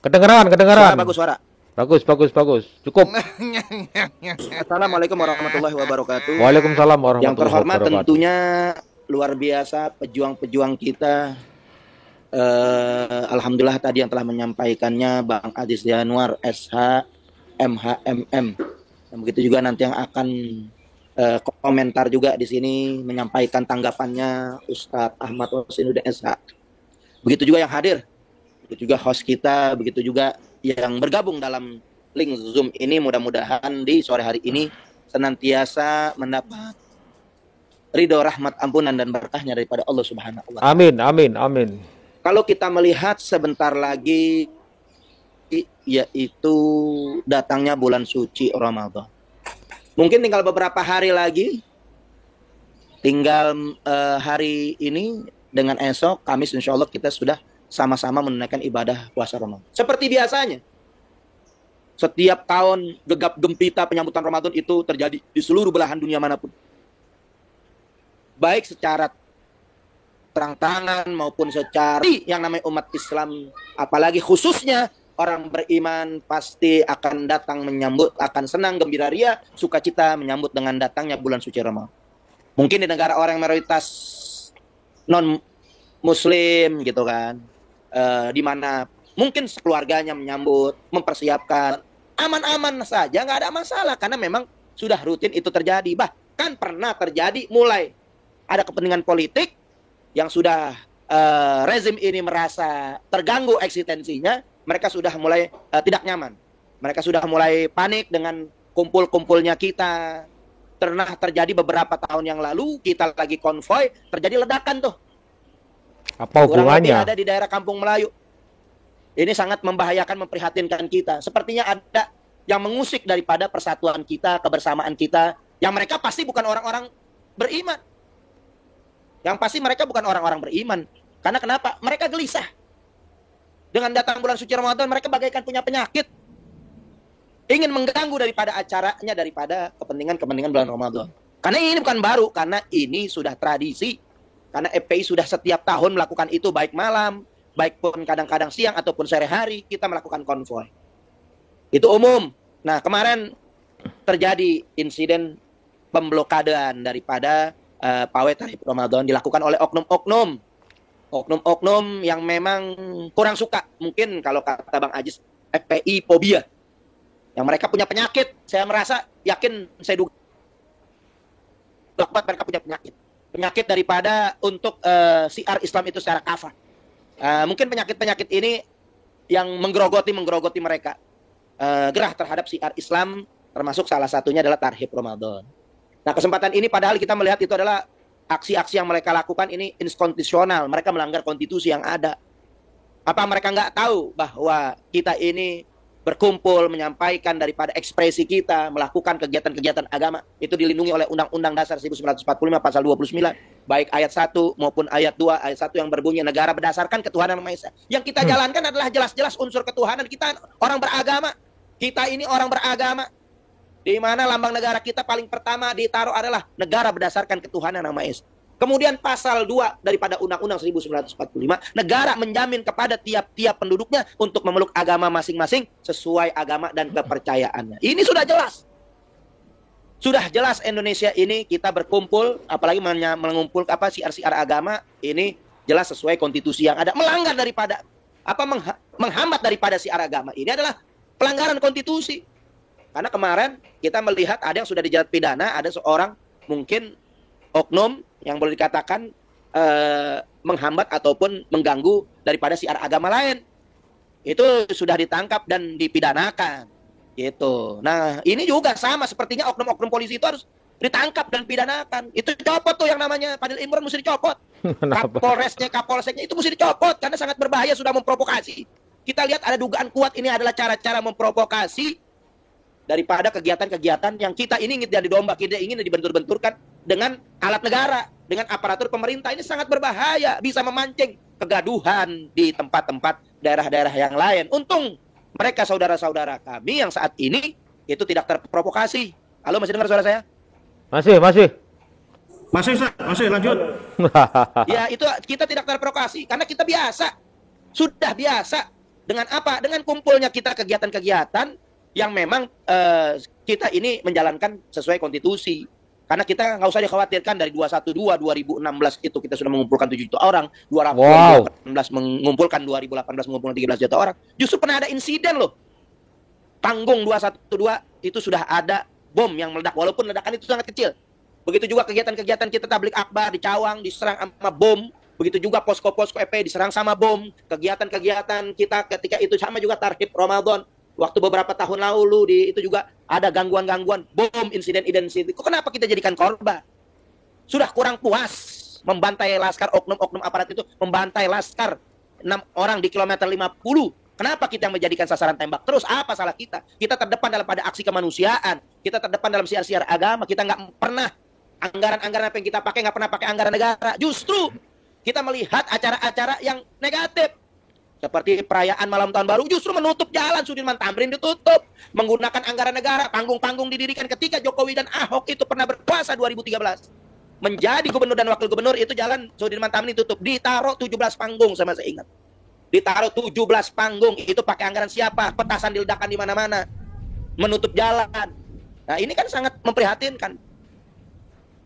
Kedengeran, Suara kedengeran. bagus, suara. Bagus. Cukup. Assalamualaikum warahmatullahi wabarakatuh. Waalaikumsalam Yang warahmatullahi terhormat wabarakatuh. tentunya luar biasa pejuang-pejuang kita. Alhamdulillah tadi yang telah menyampaikannya Bang Aziz Januar SH MHMM. Dan begitu juga nanti yang akan komentar juga di sini menyampaikan tanggapannya Ustadz Ahmad Wasinuddin SH. Begitu juga yang hadir, begitu juga host kita, begitu juga yang bergabung dalam link Zoom ini. Mudah-mudahan di sore hari ini senantiasa mendapat ridho, rahmat, ampunan dan berkahnya daripada Allah Subhanahu wa Ta'ala. Amin. Kalau kita melihat sebentar lagi yaitu datangnya bulan suci Ramadan. Mungkin tinggal beberapa hari lagi, tinggal hari ini dengan esok Kamis insya Allah kita sudah sama-sama menunaikan ibadah puasa Ramadan. Seperti biasanya, setiap tahun gegap gempita penyambutan Ramadan itu terjadi di seluruh belahan dunia manapun. Baik secara terang-terangan maupun secara yang namanya umat Islam, apalagi khususnya orang beriman pasti akan datang menyambut, akan senang, gembira, ria, sukacita menyambut dengan datangnya bulan suci Ramadan. Mungkin di negara orang yang mayoritas non Muslim gitu kan, di mana mungkin keluarganya menyambut, mempersiapkan, aman-aman saja, nggak ada masalah karena memang sudah rutin itu terjadi. Bahkan pernah terjadi mulai ada kepentingan politik yang sudah rezim ini merasa terganggu eksistensinya, mereka sudah mulai tidak nyaman. Mereka sudah mulai panik dengan kumpul-kumpulnya kita. Pernah terjadi beberapa tahun yang lalu, kita lagi konvoy, terjadi ledakan tuh. Apa hubungannya? Kurang lebih ada di daerah Kampung Melayu. Ini sangat membahayakan, memprihatinkan kita. Sepertinya ada yang mengusik daripada persatuan kita, kebersamaan kita, yang mereka pasti bukan orang-orang beriman. Yang pasti mereka bukan orang-orang beriman. Karena kenapa? Mereka gelisah. Dengan datang bulan suci Ramadan, mereka bagaikan punya penyakit. Ingin mengganggu daripada acaranya, daripada kepentingan-kepentingan bulan Ramadan. Karena ini bukan baru, karena ini sudah tradisi. Karena FPI sudah setiap tahun melakukan itu, baik malam, baik pun kadang-kadang siang ataupun sore hari, kita melakukan konvoy. Itu umum. Nah, kemarin terjadi insiden pemblokadaan daripada pawai tarif Ramadan dilakukan oleh oknum-oknum yang memang kurang suka. Mungkin kalau kata Bang Aziz, FPI fobia. Yang mereka punya penyakit, saya merasa yakin, saya duga mereka punya penyakit daripada untuk siar Islam itu secara kafah. Mungkin penyakit-penyakit ini yang menggerogoti mereka. Gerah terhadap siar Islam, termasuk salah satunya adalah tarhib Ramadan. Nah, kesempatan ini padahal kita melihat itu adalah aksi-aksi yang mereka lakukan ini inkonstitusional. Mereka melanggar konstitusi yang ada. Apa mereka nggak tahu bahwa kita ini berkumpul, menyampaikan daripada ekspresi kita, melakukan kegiatan-kegiatan agama, itu dilindungi oleh Undang-Undang Dasar 1945 pasal 29, baik ayat 1 maupun ayat 2. Ayat 1 yang berbunyi negara berdasarkan ketuhanan Maha Esa. Yang kita jalankan adalah jelas-jelas unsur ketuhanan. Kita orang beragama. Kita ini orang beragama. Di mana lambang negara kita paling pertama ditaruh adalah negara berdasarkan ketuhanan Yang Maha Esa. Kemudian pasal 2 daripada Undang-Undang 1945, negara menjamin kepada tiap-tiap penduduknya untuk memeluk agama masing-masing sesuai agama dan kepercayaannya. Ini sudah jelas. Sudah jelas Indonesia ini kita berkumpul, apalagi mengumpul siar-siar agama, ini jelas sesuai konstitusi yang ada. Melanggar daripada menghambat daripada siar agama. Ini adalah pelanggaran konstitusi. Karena kemarin kita melihat ada yang sudah dijerat pidana, ada seorang mungkin oknum yang boleh dikatakan menghambat ataupun mengganggu daripada siar agama lain. Itu sudah ditangkap dan dipidanakan. Gitu. Nah, ini juga sama sepertinya oknum-oknum polisi itu harus ditangkap dan pidanakan. Itu copot tuh yang namanya Fadil Imran, mesti dicopot. Kapolseknya itu mesti dicopot karena sangat berbahaya, sudah memprovokasi. Kita lihat ada dugaan kuat ini adalah cara-cara memprovokasi daripada kegiatan-kegiatan yang kita ini ingin jadi domba, kita ingin dibentur-benturkan dengan alat negara, dengan aparatur pemerintah. Ini sangat berbahaya, bisa memancing kegaduhan di tempat-tempat daerah-daerah yang lain. Untung mereka saudara-saudara kami yang saat ini itu tidak terprovokasi. Halo, masih dengar suara saya? Masih. Masih lanjut. Ya, itu kita tidak terprovokasi karena kita biasa. Sudah biasa Dengan apa? Dengan kumpulnya kita kegiatan-kegiatan yang memang kita ini menjalankan sesuai konstitusi. Karena kita nggak usah dikhawatirkan dari 212 2016 itu kita sudah mengumpulkan 7 juta orang, Wow. 2018 mengumpulkan 2018 mengumpulkan 13 juta orang. Justru pernah ada insiden loh. Panggung 212 itu sudah ada bom yang meledak walaupun ledakan itu sangat kecil. Begitu juga kegiatan-kegiatan kita tablik akbar di Cawang diserang sama bom. Begitu juga posko-posko EP diserang sama bom. Kegiatan-kegiatan kita ketika itu sama juga Tarhib Ramadan. Waktu beberapa tahun lalu itu juga ada gangguan-gangguan, bom, insiden-insiden. Kenapa kita jadikan korban? Sudah kurang puas membantai laskar, oknum-oknum aparat itu membantai laskar 6 orang di kilometer 50. Kenapa kita yang menjadikan sasaran tembak terus? Apa salah kita? Kita terdepan dalam pada aksi kemanusiaan. Kita terdepan dalam siar-siar agama. Kita nggak pernah anggaran-anggaran apa yang kita pakai nggak pernah pakai anggaran negara. Justru kita melihat acara-acara yang negatif. Seperti perayaan malam tahun baru justru menutup jalan Sudirman Tamrin ditutup. Menggunakan anggaran negara, panggung-panggung didirikan ketika Jokowi dan Ahok itu pernah berkuasa 2013. Menjadi gubernur dan wakil gubernur itu jalan Sudirman Tamrin ditutup. Ditaruh 17 panggung sama saya ingat. Ditaruh 17 panggung itu pakai anggaran siapa? Petasan diledakan di mana-mana. Menutup jalan. Nah, ini kan sangat memprihatinkan.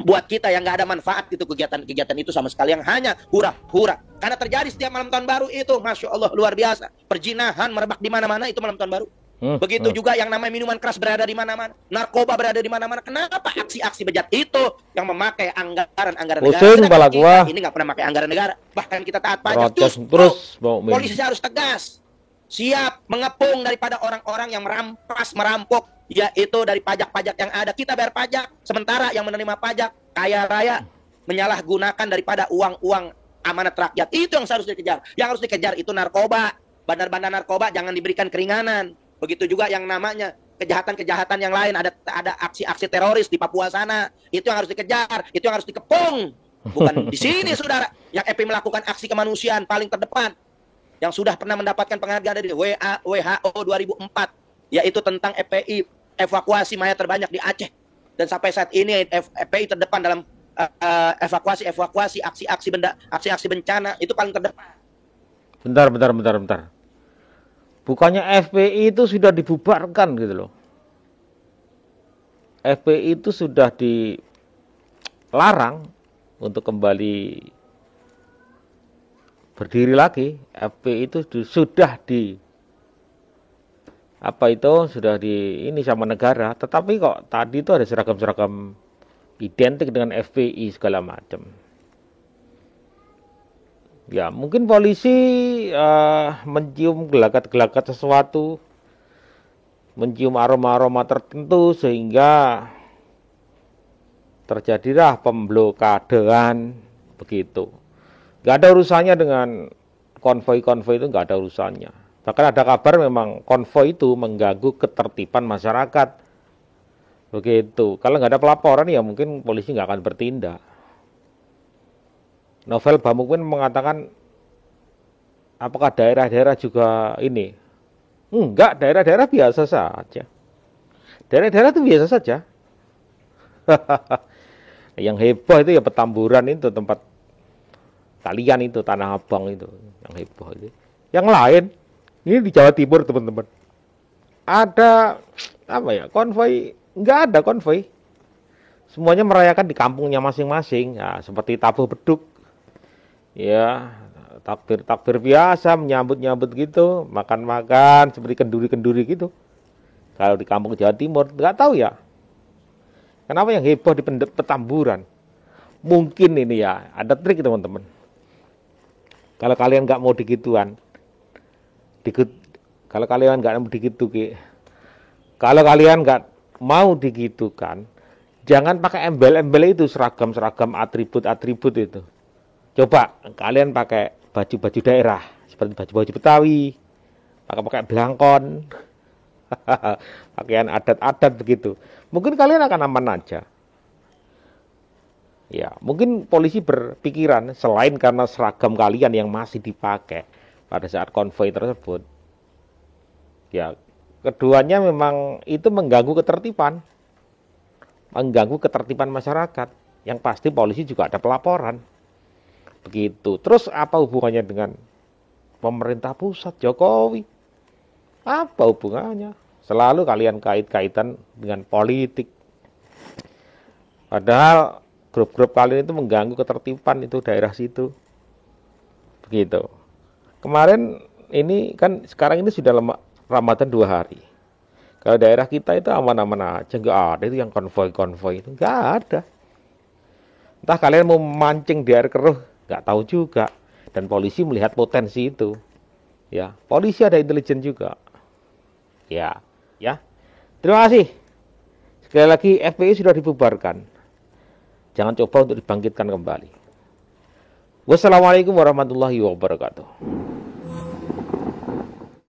Buat kita yang nggak ada manfaat itu kegiatan-kegiatan itu sama sekali yang hanya hura-hura. Karena terjadi setiap malam tahun baru itu, Masya Allah luar biasa. Perjinahan merebak di mana-mana itu malam tahun baru. Begitu juga yang namanya minuman keras berada di mana-mana, narkoba berada di mana-mana. Kenapa aksi-aksi bejat itu yang memakai anggaran negara? Pusing kepala gua. Ini nggak pernah pakai anggaran negara. Bahkan kita taat pajak. Protes Justru terus, polisi harus tegas. Siap mengepung daripada orang-orang yang merampok, yaitu dari pajak-pajak yang ada. Kita bayar pajak, sementara yang menerima pajak kaya raya menyalahgunakan daripada uang-uang amanat rakyat. Itu yang harus dikejar. Yang harus dikejar itu narkoba. Bandar-bandar narkoba jangan diberikan keringanan. Begitu juga yang namanya kejahatan-kejahatan yang lain. Ada aksi-aksi teroris di Papua sana. Itu yang harus dikejar. Itu yang harus dikepung. Bukan di sini, saudara. Yang EP melakukan aksi kemanusiaan paling terdepan. Yang sudah pernah mendapatkan penghargaan dari WHO 2004. Yaitu tentang EPI, evakuasi mayat terbanyak di Aceh. Dan sampai saat ini EPI terdepan dalam evakuasi aksi-aksi bencana itu paling terdepan. Bentar. Bukannya FPI itu sudah dibubarkan gitu loh. FPI itu sudah dilarang untuk kembali berdiri lagi. FPI itu sudah ini sama negara, tetapi kok tadi itu ada seragam-seragam identik dengan FPI segala macam. Ya, mungkin polisi mencium gelagat-gelagat sesuatu, mencium aroma-aroma tertentu sehingga terjadilah pemblokadean begitu. Gak ada urusannya dengan konvoi-konvoi itu, gak ada urusannya. Bahkan ada kabar memang konvoi itu mengganggu ketertiban masyarakat. Begitu. Kalau nggak ada pelaporan ya mungkin polisi nggak akan bertindak. Novel Bamukmin mengatakan apakah daerah-daerah juga ini? Enggak, daerah-daerah biasa saja. Daerah-daerah itu biasa saja. Yang heboh itu ya Petamburan itu, tempat kalian itu, Tanah Abang itu. Yang heboh itu. Yang lain, ini di Jawa Timur teman-teman. Ada konvoi? Enggak ada konvoi. Semuanya merayakan di kampungnya masing-masing. Ya, seperti tabuh beduk. Ya, takbir biasa, menyambut gitu, makan-makan seperti kenduri-kenduri gitu. Kalau di kampung Jawa Timur, enggak tahu ya. Kenapa yang heboh di Petamburan? Mungkin ini ya, ada trik teman-teman. Kalau kalian enggak mau digituan, kalau kalian nggak mau digitukan, jangan pakai embel-embel itu, seragam-seragam atribut-atribut itu. Coba kalian pakai baju-baju daerah seperti baju-baju Betawi, pakai belangkon, pakaian adat-adat begitu. Mungkin kalian akan aman aja. Ya, mungkin polisi berpikiran selain karena seragam kalian yang masih dipakai pada saat konvoi tersebut. Ya, keduanya memang itu mengganggu ketertiban masyarakat. Yang pasti polisi juga ada pelaporan. Begitu. Terus apa hubungannya dengan pemerintah pusat, Jokowi. Apa hubungannya? Selalu kalian kait-kaitan dengan politik. Padahal grup-grup kalian itu mengganggu ketertiban itu daerah situ. Begitu. Kemarin ini kan sekarang ini sudah Ramadan 2 hari. Kalau daerah kita itu aman-aman aja, nggak ada itu yang konvoi-konvoi itu, nggak ada. Entah kalian mau mancing di air keruh, nggak tahu juga. Dan polisi melihat potensi itu. Ya, polisi ada intelijen juga. Ya. Terima kasih. Sekali lagi FPI sudah dibubarkan. Jangan coba untuk dibangkitkan kembali. Wassalamualaikum warahmatullahi wabarakatuh.